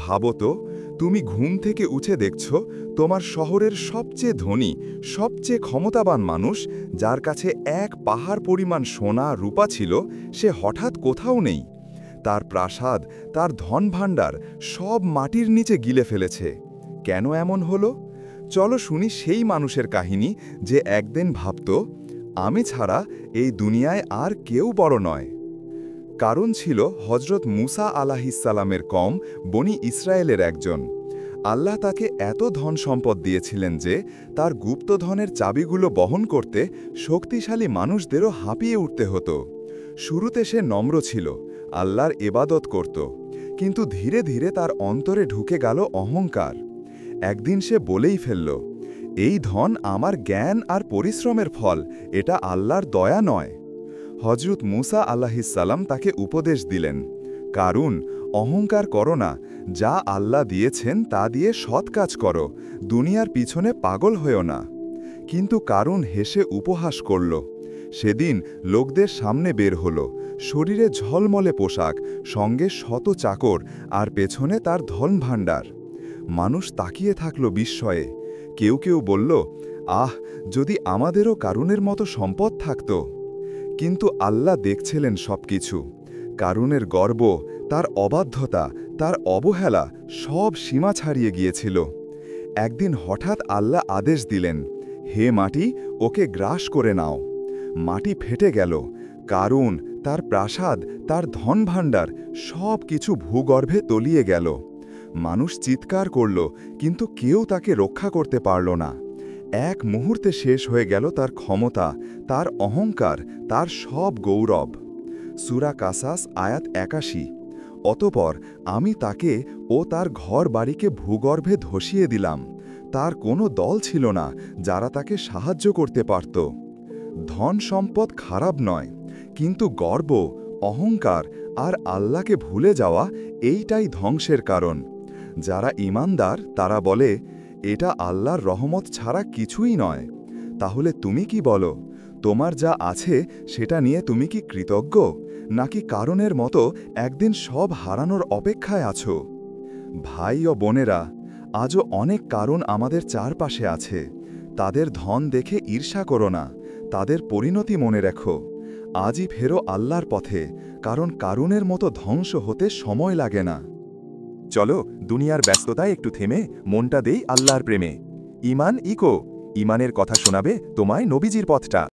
ভাবো তো, তুমি ঘুম থেকে উঠে দেখছ তোমার শহরের সবচেয়ে ধনী, সবচেয়ে ক্ষমতাবান মানুষ, যার কাছে এক পাহাড় পরিমাণ সোনা রূপা ছিল, সে হঠাৎ কোথাও নেই। তার প্রাসাদ, তার ধনভাণ্ডার সব মাটির নিচে গিলে ফেলেছে। কেন এমন হলো? চলো শুনি সেই মানুষের কাহিনী, যে একদিন ভাবত, আমি ছাড়া এই দুনিয়ায় আর কেউ বড় নয়। কারণ ছিল হজরত মুসা আলাহিসাল্লামের কম বনি ইসরায়েলের একজন। আল্লাহ তাকে এত ধন সম্পদ দিয়েছিলেন যে তার গুপ্তধনের চাবিগুলো বহন করতে শক্তিশালী মানুষদেরও হাঁপিয়ে উঠতে হতো। শুরুতে সে নম্র ছিল, আল্লাহর এবাদত করত, কিন্তু ধীরে ধীরে তার অন্তরে ঢুকে গেল অহংকার। একদিন সে বলেই ফেলল, এই ধন আমার জ্ঞান আর পরিশ্রমের ফল, এটা আল্লাহর দয়া নয়। হজরত মুসা আলাহিসাল্লাম তাকে উপদেশ দিলেন, কারুন, অহংকার করো না, যা আল্লাহ দিয়েছেন তা দিয়ে সৎ কাজ করো, দুনিয়ার পিছনে পাগল হয়েও না। কিন্তু কারুন হেসে উপহাস করল। সেদিন লোকদের সামনে বের হল, শরীরে ঝলমলে পোশাক, সঙ্গে শত চাকর, আর পেছনে তার ধনভাণ্ডার। মানুষ তাকিয়ে থাকল বিস্ময়ে। কেউ কেউ বলল, আহ, যদি আমাদেরও কারুনের মতো সম্পদ থাকত। কিন্তু আল্লাহ দেখছিলেন সবকিছু। কারুনের গর্ব, তার অবাধ্যতা, তার অবহেলা সব সীমা ছাড়িয়ে গিয়েছিল। একদিন হঠাৎ আল্লাহ আদেশ দিলেন, হে মাটি, ওকে গ্রাস করে নাও। মাটি ফেটে গেল। কারুন, তার প্রাসাদ, তার ধনভাণ্ডার সব কিছু ভূগর্ভে তলিয়ে গেল। মানুষ চিৎকার করল, কিন্তু কেউ তাকে রক্ষা করতে পারল না। এক মুহূর্তে শেষ হয়ে গেল তার ক্ষমতা, তার অহংকার, তার সব গৌরব। সূরা কাসাস আয়াত ৮১। অতঃপর আমি তাকে ও তার ঘর বাড়িকে ভূগর্ভে ধসিয়ে দিলাম। তার কোনো দল ছিল না যারা তাকে সাহায্য করতে পারত। ধন সম্পদ খারাপ নয়, কিন্তু গর্ব, অহংকার আর আল্লাহকে ভুলে যাওয়া, এইটাই ধ্বংসের কারণ। যারা ঈমানদার তারা বলে, এটা আল্লাহর রহমত ছাড়া কিছুই নয়। তাহলে তুমি কি বলো? তোমার যা আছে সেটা নিয়ে তুমি কি কৃতজ্ঞ, নাকি কারণের মতো একদিন সব হারানোর অপেক্ষায় আছো? ভাই ও বোনেরা, আজও অনেক কারণ আমাদের চারপাশে আছে। তাদের ধন দেখে ঈর্ষা করো না, তাদের পরিণতি মনে রেখো। আজই ফেরো আল্লাহর পথে, কারণ কারুনের মতো ধ্বংস হতে সময় লাগে না। চলো দুনিয়ার ব্যস্ততায় একটু থেমে মনটা দেই আল্লাহর প্রেমে। ইমান ইকো, ইমানের কথা শোনাবে তোমায় নবীজির পথটা।